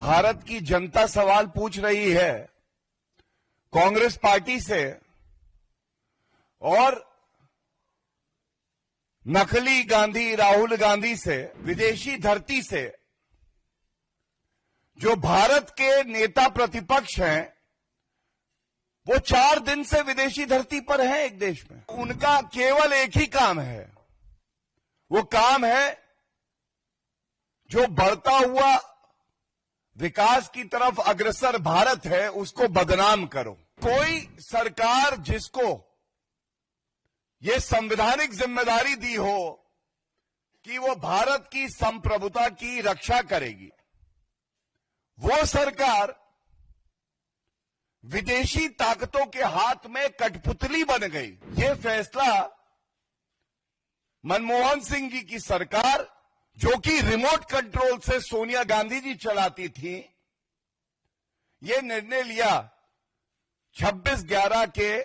भारत की जनता सवाल पूछ रही है कांग्रेस पार्टी से और नकली गांधी राहुल गांधी से, विदेशी धरती से जो भारत के नेता प्रतिपक्ष हैं वो 4 दिन से विदेशी धरती पर हैं एक देश में। उनका केवल एक ही काम है, वो काम है जो बढ़ता हुआ विकास की तरफ अग्रसर भारत है उसको बदनाम करो। कोई सरकार जिसको ये संवैधानिक जिम्मेदारी दी हो कि वो भारत की संप्रभुता की रक्षा करेगी, वो सरकार विदेशी ताकतों के हाथ में कठपुतली बन गई। ये फैसला मनमोहन सिंह जी की सरकार, जो कि रिमोट कंट्रोल से सोनिया गांधी जी चलाती थी, ये निर्णय लिया 26/11 के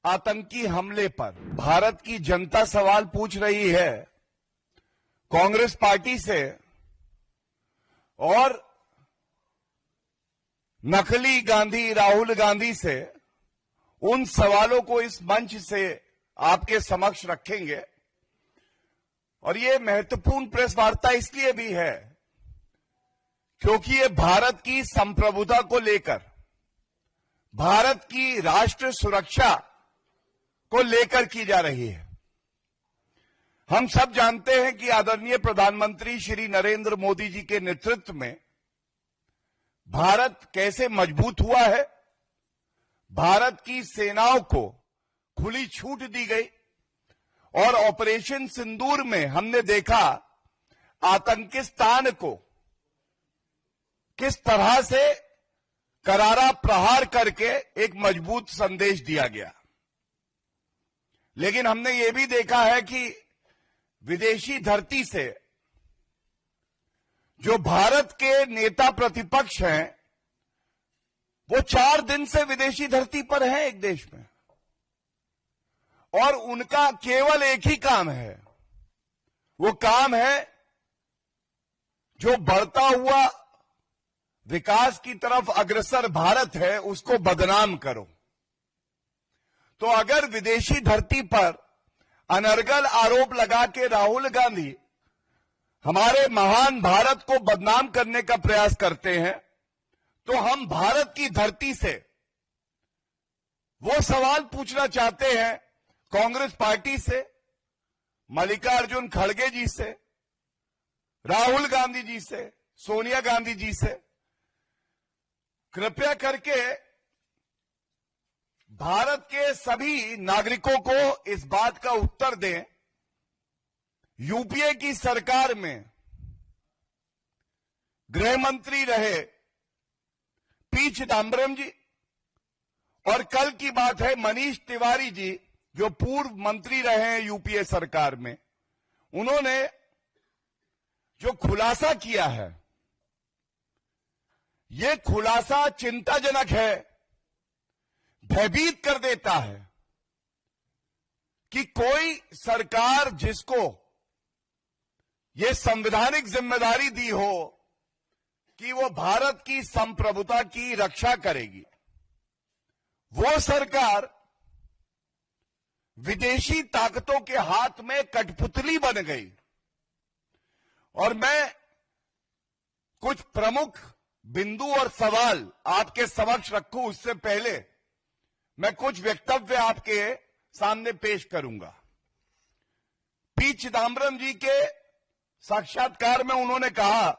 आतंकी हमले पर। भारत की जनता सवाल पूछ रही है कांग्रेस पार्टी से और नकली गांधी राहुल गांधी से। उन सवालों को इस मंच से आपके समक्ष रखेंगे और ये महत्वपूर्ण प्रेस वार्ता इसलिए भी है क्योंकि ये भारत की संप्रभुता को लेकर, भारत की राष्ट्र सुरक्षा को लेकर की जा रही है। हम सब जानते हैं कि आदरणीय प्रधानमंत्री श्री नरेंद्र मोदी जी के नेतृत्व में भारत कैसे मजबूत हुआ है। भारत की सेनाओं को खुली छूट दी गई और ऑपरेशन सिंदूर में हमने देखा आतंकिस्तान को किस तरह से करारा प्रहार करके एक मजबूत संदेश दिया गया। लेकिन हमने ये भी देखा है कि विदेशी धरती से जो भारत के नेता प्रतिपक्ष हैं वो 4 दिन से विदेशी धरती पर हैं एक देश में, और उनका केवल एक ही काम है, वो काम है जो बढ़ता हुआ विकास की तरफ अग्रसर भारत है उसको बदनाम करो। तो अगर विदेशी धरती पर अनर्गल आरोप लगा के राहुल गांधी हमारे महान भारत को बदनाम करने का प्रयास करते हैं, तो हम भारत की धरती से वो सवाल पूछना चाहते हैं कांग्रेस पार्टी से, मल्लिकार्जुन खड़गे जी से, राहुल गांधी जी से, सोनिया गांधी जी से, कृपया करके भारत के सभी नागरिकों को इस बात का उत्तर दें। यूपीए की सरकार में गृह मंत्री रहे पी चिदम्बरम जी, और कल की बात है मनीष तिवारी जी जो पूर्व मंत्री रहे हैं यूपीए सरकार में, उन्होंने जो खुलासा किया है, यह खुलासा चिंताजनक है, भयभीत कर देता है कि कोई सरकार जिसको यह संवैधानिक जिम्मेदारी दी हो कि वो भारत की संप्रभुता की रक्षा करेगी, वो सरकार विदेशी ताकतों के हाथ में कठपुतली बन गई। और मैं कुछ प्रमुख बिंदु और सवाल आपके समक्ष रखूं उससे पहले मैं कुछ वक्तव्य आपके सामने पेश करूंगा। पी चिदम्बरम जी के साक्षात्कार में उन्होंने कहा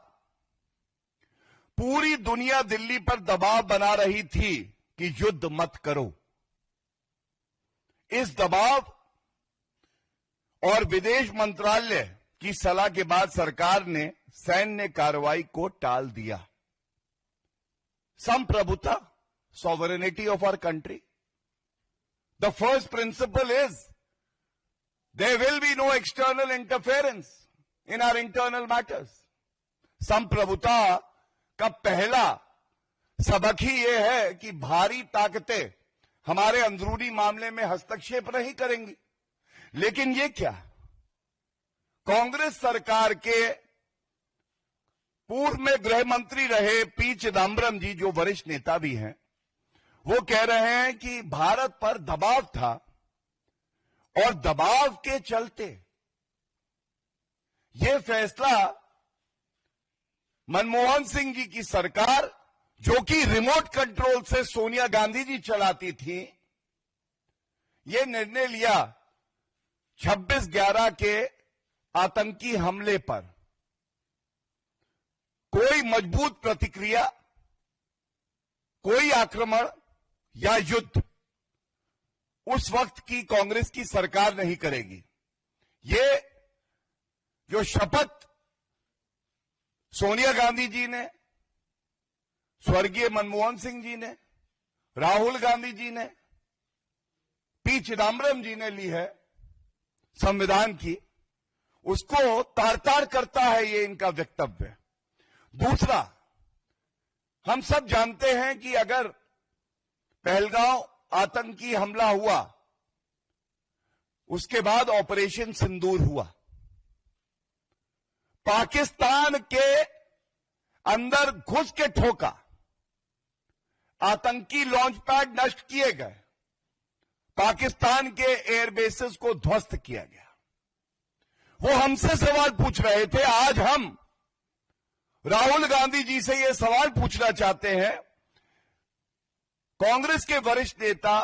पूरी दुनिया दिल्ली पर दबाव बना रही थी कि युद्ध मत करो। इस दबाव और विदेश मंत्रालय की सलाह के बाद सरकार ने सैन्य कार्रवाई को टाल दिया। संप्रभुता, sovereignty of our country. The first principle is there will be no external interference in our internal matters. संप्रभुता का पहला सबक ही यह है कि भारी ताकतें हमारे अंदरूनी मामले में हस्तक्षेप नहीं करेंगी। लेकिन ये क्या, कांग्रेस सरकार के पूर्व में गृह मंत्री रहे पी चिदम्बरम जी, जो वरिष्ठ नेता भी हैं, वो कह रहे हैं कि भारत पर दबाव था और दबाव के चलते ये फैसला मनमोहन सिंह जी की सरकार, जो कि रिमोट कंट्रोल से सोनिया गांधी जी चलाती थी, ये निर्णय लिया 26/11 के आतंकी हमले पर कोई मजबूत प्रतिक्रिया, कोई आक्रमण या युद्ध उस वक्त की कांग्रेस की सरकार नहीं करेगी। ये जो शपथ सोनिया गांधी जी ने, स्वर्गीय मनमोहन सिंह जी ने, राहुल गांधी जी ने, पी चिदम्बरम जी ने ली है संविधान की, उसको तार तार करता है ये इनका वक्तव्य। दूसरा, हम सब जानते हैं कि अगर पहलगांव आतंकी हमला हुआ, उसके बाद ऑपरेशन सिंदूर हुआ, पाकिस्तान के अंदर घुस के ठोका, आतंकी लॉन्च पैड नष्ट किए गए, पाकिस्तान के एयरबेसेस को ध्वस्त किया गया। वो हमसे सवाल पूछ रहे थे। आज हम राहुल गांधी जी से ये सवाल पूछना चाहते हैं, कांग्रेस के वरिष्ठ नेता,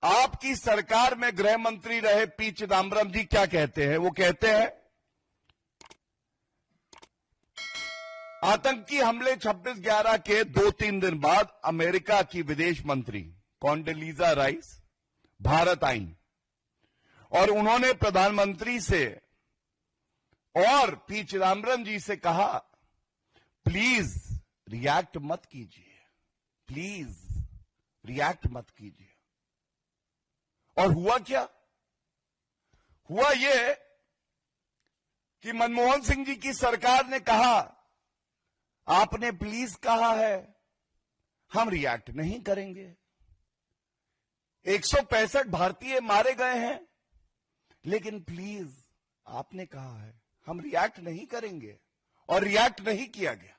आपकी सरकार में गृह मंत्री रहे पी चिदम्बरम जी क्या कहते हैं? वो कहते हैं आतंकी हमले 26/11 के 2-3 दिन बाद अमेरिका की विदेश मंत्री कॉन्डोलीजा राइस भारत आई और उन्होंने प्रधानमंत्री से और पी चिदम्बरम जी से कहा, प्लीज रिएक्ट मत कीजिए, प्लीज रिएक्ट मत कीजिए। और हुआ क्या? हुआ ये कि मनमोहन सिंह जी की सरकार ने कहा, आपने प्लीज कहा है, हम रिएक्ट नहीं करेंगे। 165 भारतीय मारे गए हैं, लेकिन प्लीज आपने कहा है, हम रिएक्ट नहीं करेंगे, और रिएक्ट नहीं किया गया।